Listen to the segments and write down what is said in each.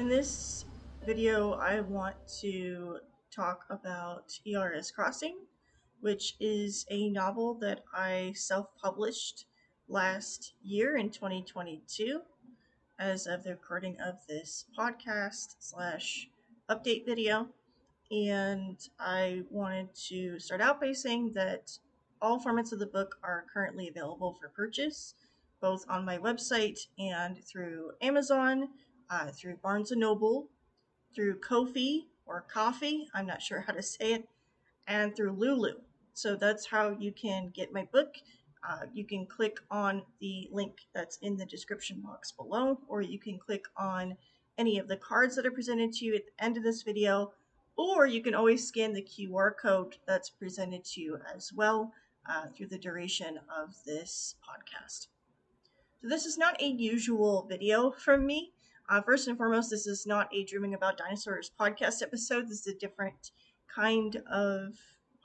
In this video, I want to talk about Iara's Crossing, which is a novel that I self-published last year in 2022 as of the recording of this podcast / update video. And I wanted to start out by saying that all formats of the book are currently available for purchase, both on my website and through Amazon, through Barnes & Noble, through Ko-fi or Coffee, I'm not sure how to say it, and through Lulu. So that's how you can get my book. You can click on the link that's in the description box below, or you can click on any of the cards that are presented to you at the end of this video, or you can always scan the QR code that's presented to you as well through the duration of this podcast. So this is not a usual video from me. First and foremost, this is not a Dreaming About Dinosaurs podcast episode. This is a different kind of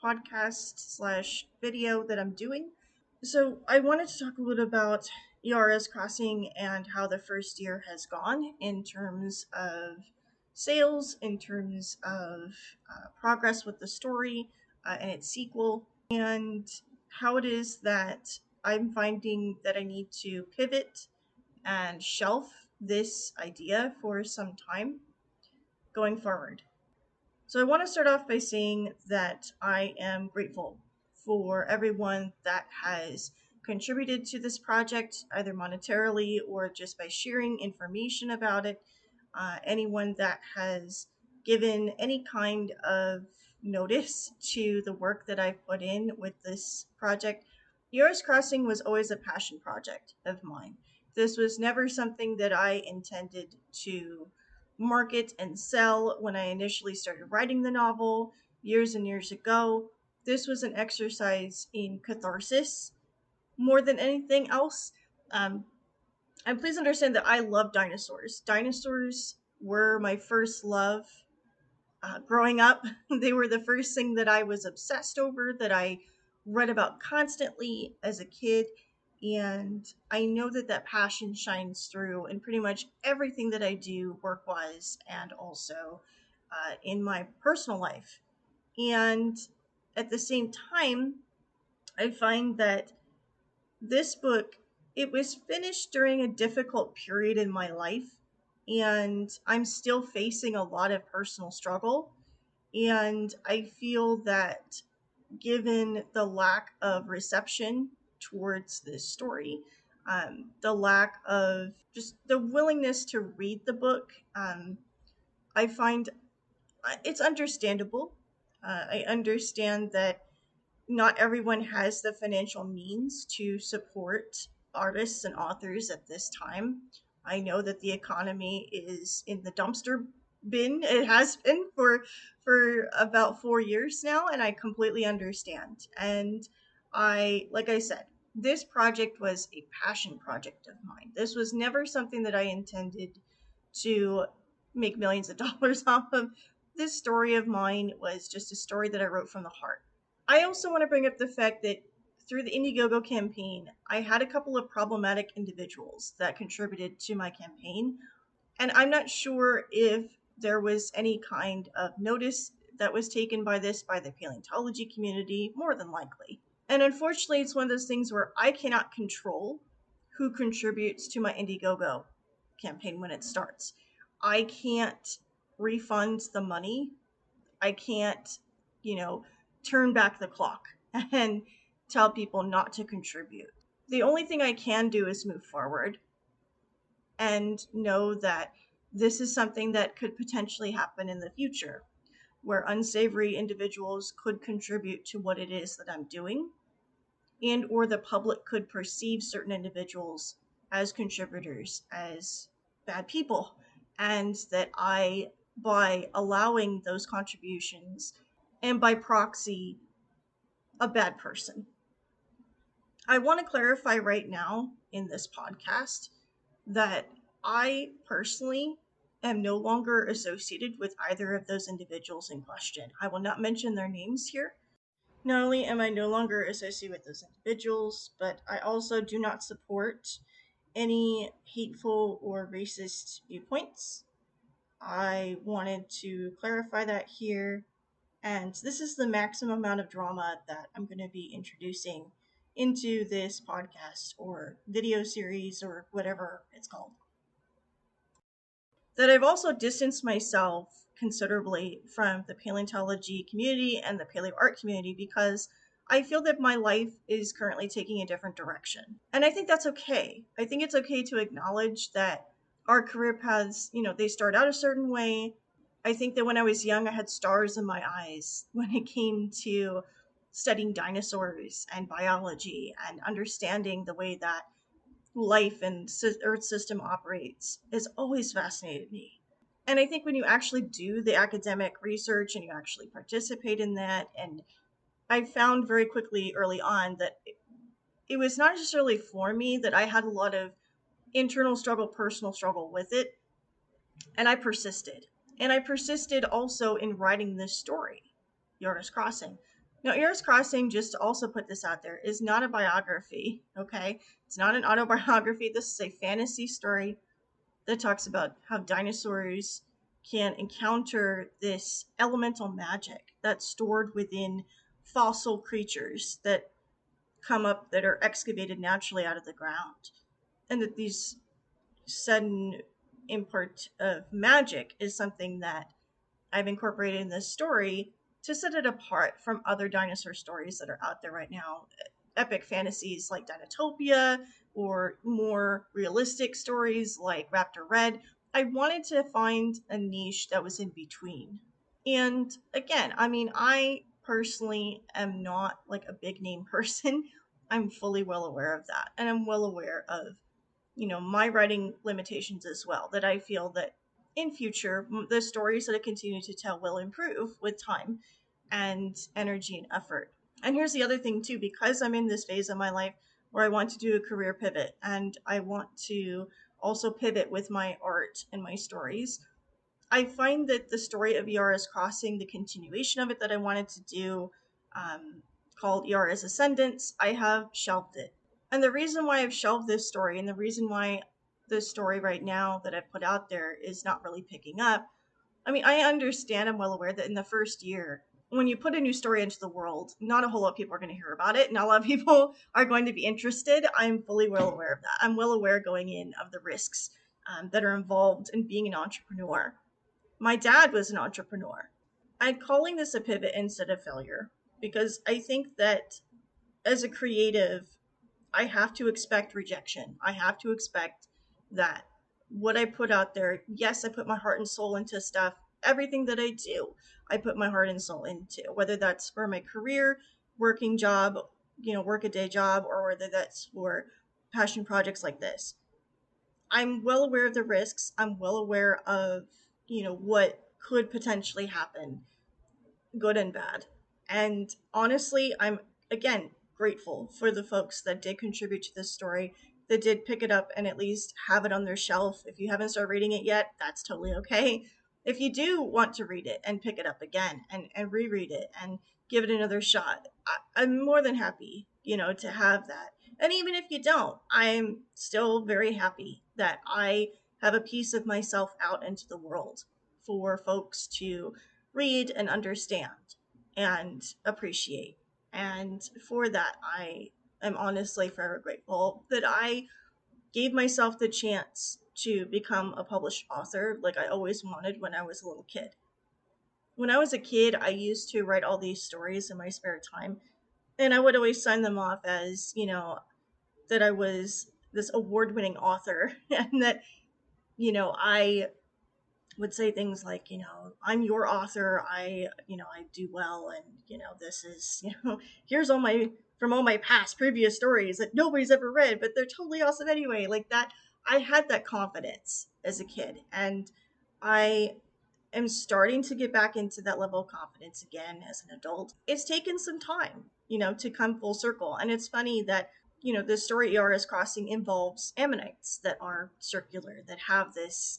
podcast / video that I'm doing. So I wanted to talk a little about Iara's Crossing and how the first year has gone in terms of sales, in terms of progress with the story and its sequel, and how it is that I'm finding that I need to pivot and shelf this idea for some time going forward. So I want to start off by saying that I am grateful for everyone that has contributed to this project, either monetarily or just by sharing information about it. Anyone that has given any kind of notice to the work that I've put in with this project. Iara's Crossing was always a passion project of mine. This was never something that I intended to market and sell when I initially started writing the novel years and years ago. This was an exercise in catharsis more than anything else. And please understand that I love dinosaurs. Dinosaurs were my first love growing up. They were the first thing that I was obsessed over, that I read about constantly as a kid. And I know that that passion shines through in pretty much everything that I do work-wise and also in my personal life. And at the same time, I find that this book, it was finished during a difficult period in my life, and I'm still facing a lot of personal struggle. And I feel that given the lack of reception towards this story, the lack of just the willingness to read the book, I find it's understandable. I understand that not everyone has the financial means to support artists and authors at this time. I know that the economy is in the dumpster bin. It has been for about 4 years now, and I completely understand. And like I said, this project was a passion project of mine. This was never something that I intended to make millions of dollars off of. This story of mine was just a story that I wrote from the heart. I also want to bring up the fact that through the Indiegogo campaign, I had a couple of problematic individuals that contributed to my campaign, and I'm not sure if there was any kind of notice that was taken by this by the paleontology community, more than likely. And unfortunately, it's one of those things where I cannot control who contributes to my Indiegogo campaign when it starts. I can't refund the money. I can't, turn back the clock and tell people not to contribute. The only thing I can do is move forward and know that this is something that could potentially happen in the future, where unsavory individuals could contribute to what it is that I'm doing, and or the public could perceive certain individuals as contributors, as bad people, and that I, by allowing those contributions, and by proxy, a bad person. I want to clarify right now in this podcast that I personally am no longer associated with either of those individuals in question. I will not mention their names here. Not only am I no longer associated with those individuals, but I also do not support any hateful or racist viewpoints. I wanted to clarify that here. And this is the maximum amount of drama that I'm going to be introducing into this podcast or video series or whatever it's called. That I've also distanced myself considerably from the paleontology community and the paleo art community because I feel that my life is currently taking a different direction. And I think that's okay. I think it's okay to acknowledge that our career paths, they start out a certain way. I think that when I was young, I had stars in my eyes when it came to studying dinosaurs and biology and understanding the way that life and Earth system operates has always fascinated me. And I think when you actually do the academic research and you actually participate in that, and I found very quickly early on that it was not necessarily for me, that I had a lot of internal struggle, personal struggle with it, and I persisted. And I persisted also in writing this story, Iara's Crossing. Now, Iara's Crossing, just to also put this out there, is not a biography, okay? It's not an autobiography. This is a fantasy story that talks about how dinosaurs can encounter this elemental magic that's stored within fossil creatures that come up, that are excavated naturally out of the ground. And that these sudden import of magic is something that I've incorporated in this story to set it apart from other dinosaur stories that are out there right now. Epic fantasies like Dinotopia, or more realistic stories like Raptor Red. I wanted to find a niche that was in between. And again, I mean, I personally am not like a big name person. I'm fully well aware of that. And I'm well aware of, my writing limitations as well, that I feel that in future the stories that I continue to tell will improve with time and energy and effort. And here's the other thing too, because I'm in this phase of my life where I want to do a career pivot and I want to also pivot with my art and my stories. I find that the story of Iara's Crossing, the continuation of it that I wanted to do, um, called Iara's Ascendance, I have shelved it. And the reason why I've shelved this story, and the reason why this story right now that I've put out there is not really picking up, I mean, I understand, I'm well aware that in the first year, when you put a new story into the world, not a whole lot of people are going to hear about it. Not a lot of people are going to be interested. I'm fully well aware of that. I'm well aware going in of the risks that are involved in being an entrepreneur. My dad was an entrepreneur. I'm calling this a pivot instead of failure because I think that as a creative, I have to expect rejection. I have to expect that what I put out there, yes, I put my heart and soul into stuff. Everything that I do, I put my heart and soul into, whether that's for my career, working job, work a day job, or whether that's for passion projects like this. I'm well aware of the risks. I'm well aware of, what could potentially happen, good and bad. And honestly, I'm again grateful for the folks that did contribute to this story, that did pick it up and at least have it on their shelf. If you haven't started reading it yet, that's totally okay. If you do want to read it and pick it up again and reread it and give it another shot, I'm more than happy, to have that. And even if you don't, I'm still very happy that I have a piece of myself out into the world for folks to read and understand and appreciate. And for that, I am honestly forever grateful that I gave myself the chance to become a published author like I always wanted when I was a little kid. When I was a kid, I used to write all these stories in my spare time, and I would always sign them off as, that I was this award winning author and that, I would say things like, I'm your author. I do well. And, this is, here's all my, from all my past previous stories that nobody's ever read, but they're totally awesome anyway. Like that, I had that confidence as a kid. And I am starting to get back into that level of confidence again as an adult. It's taken some time, to come full circle. And it's funny that, the story Iara's Crossing involves ammonites that are circular, that have this,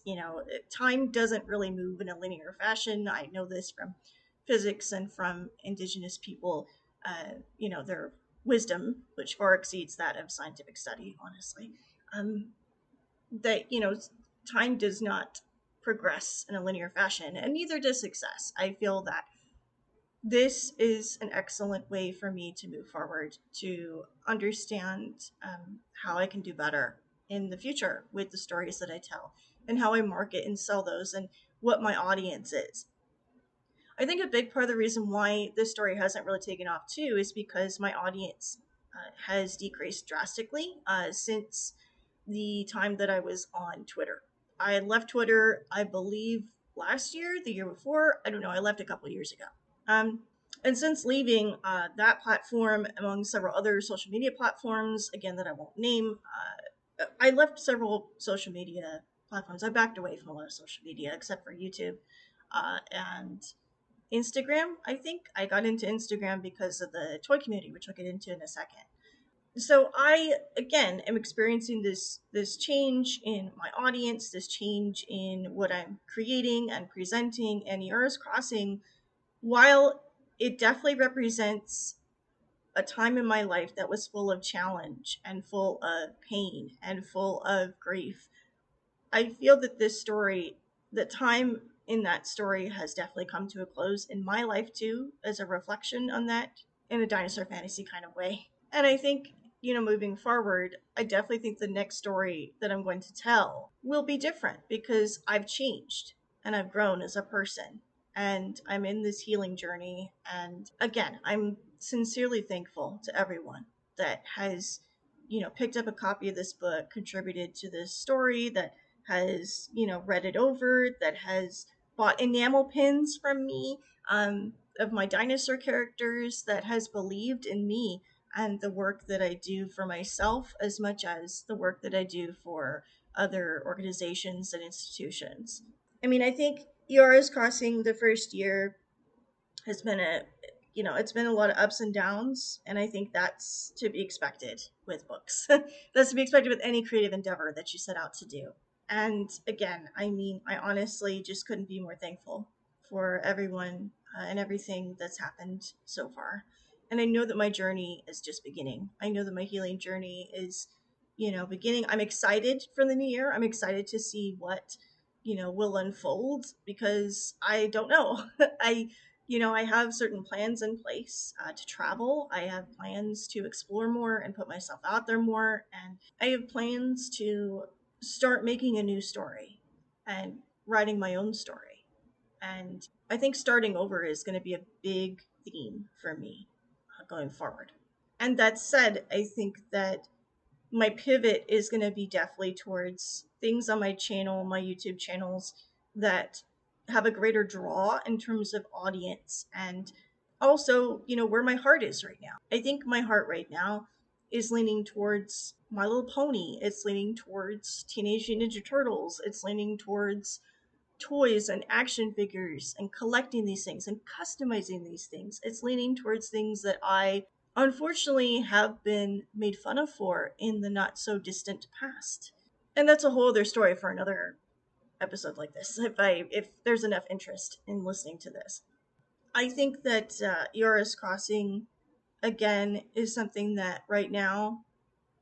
time doesn't really move in a linear fashion. I know this from physics and from indigenous people, their wisdom, which far exceeds that of scientific study, honestly. That, time does not progress in a linear fashion, and neither does success. I feel that this is an excellent way for me to move forward, to understand how I can do better in the future with the stories that I tell, and how I market and sell those, and what my audience is. I think a big part of the reason why this story hasn't really taken off too is because my audience has decreased drastically since the time that I was on Twitter. I had left Twitter, I believe, last year, the year before. I don't know. I left a couple years ago. Um, and since leaving that platform, among several other social media platforms, again, that I won't name, I left several social media platforms. I backed away from a lot of social media, except for YouTube and Instagram. I think I got into Instagram because of the toy community, which I'll get into in a second. So I again am experiencing this change in my audience, this change in what I'm creating and presenting, and Iara's Crossing, while it definitely represents a time in my life that was full of challenge and full of pain and full of grief, I feel that this story, the time in that story has definitely come to a close in my life too, as a reflection on that in a dinosaur fantasy kind of way. And I think, moving forward, I definitely think the next story that I'm going to tell will be different because I've changed and I've grown as a person and I'm in this healing journey. And again, I'm sincerely thankful to everyone that has, picked up a copy of this book, contributed to this story, that has, read it over, that has bought enamel pins from me of my dinosaur characters, that has believed in me and the work that I do for myself as much as the work that I do for other organizations and institutions. I mean, I think Iara's Crossing, the first year, has been it's been a lot of ups and downs, and I think that's to be expected with books. That's to be expected with any creative endeavor that you set out to do. And again, I mean, I honestly just couldn't be more thankful for everyone and everything that's happened so far. And I know that my journey is just beginning. I know that my healing journey is, beginning. I'm excited for the new year. I'm excited to see what, will unfold because I don't know. I have certain plans in place to travel. I have plans to explore more and put myself out there more. And I have plans to start making a new story and writing my own story. And I think starting over is going to be a big theme for me going forward. And that said, I think that my pivot is going to be definitely towards things on my channel, my YouTube channels that have a greater draw in terms of audience, and also, where my heart is right now. I think my heart right now is leaning towards My Little Pony. It's leaning towards Teenage Mutant Ninja Turtles. It's leaning towards toys and action figures and collecting these things and customizing these things. It's leaning towards things that I unfortunately have been made fun of for in the not so distant past. And that's a whole other story for another episode like this, if there's enough interest in listening to this. I think that Iara's Crossing, again, is something that right now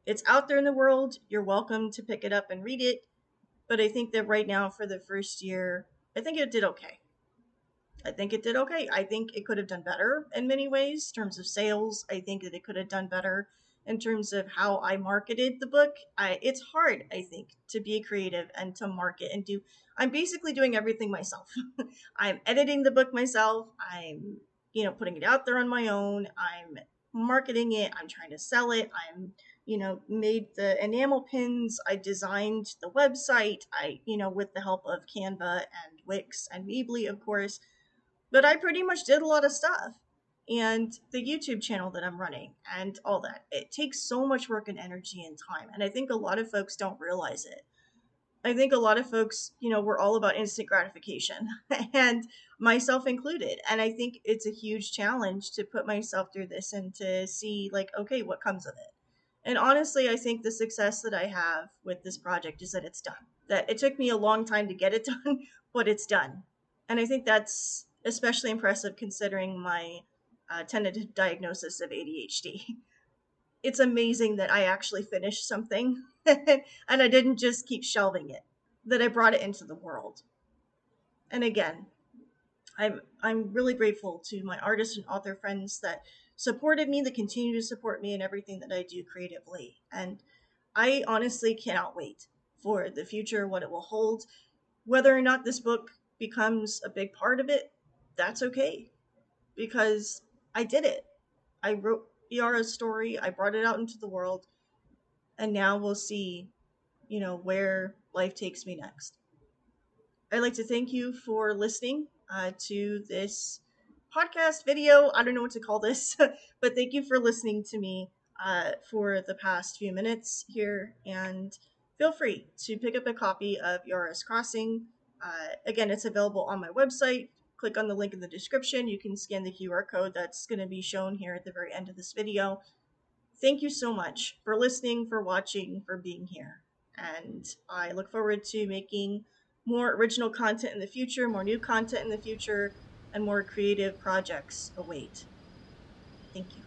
it's out there in the world. You're welcome to pick it up and read it. But I think that right now, for the first year, I think it did okay. I think it did okay. I think it could have done better in many ways, in terms of sales. I think that it could have done better in terms of how I marketed the book. It's hard, I think, to be creative and to market and do. I'm basically doing everything myself. I'm editing the book myself. I'm, putting it out there on my own. I'm marketing it. I'm trying to sell it. I'm, made the enamel pins. I designed the website. With the help of Canva and Wix and Weebly, of course, but I pretty much did a lot of stuff. And the YouTube channel that I'm running and all that, it takes so much work and energy and time. And I think a lot of folks don't realize it. I think a lot of folks, we're all about instant gratification, and myself included. And I think it's a huge challenge to put myself through this and to see, like, okay, what comes of it. And honestly, I think the success that I have with this project is that it's done. That it took me a long time to get it done, but it's done. And I think that's especially impressive considering my tentative diagnosis of ADHD. It's amazing that I actually finished something and I didn't just keep shelving it, that I brought it into the world. And again, I'm really grateful to my artist and author friends that supported me, that continue to support me in everything that I do creatively. And I honestly cannot wait for the future, what it will hold. Whether or not this book becomes a big part of it, that's okay because I did it. I wrote Iara's story, I brought it out into the world, and now we'll see, where life takes me next. I'd like to thank you for listening to this podcast video. I don't know what to call this, but thank you for listening to me for the past few minutes here. And feel free to pick up a copy of Yara's Crossing. Again, it's available on my website. Click on the link in the description. You can scan the QR code that's going to be shown here at the very end of this video. Thank you so much for listening, for watching, for being here. And I look forward to making more original content in the future, more new content in the future, and more creative projects await. Thank you.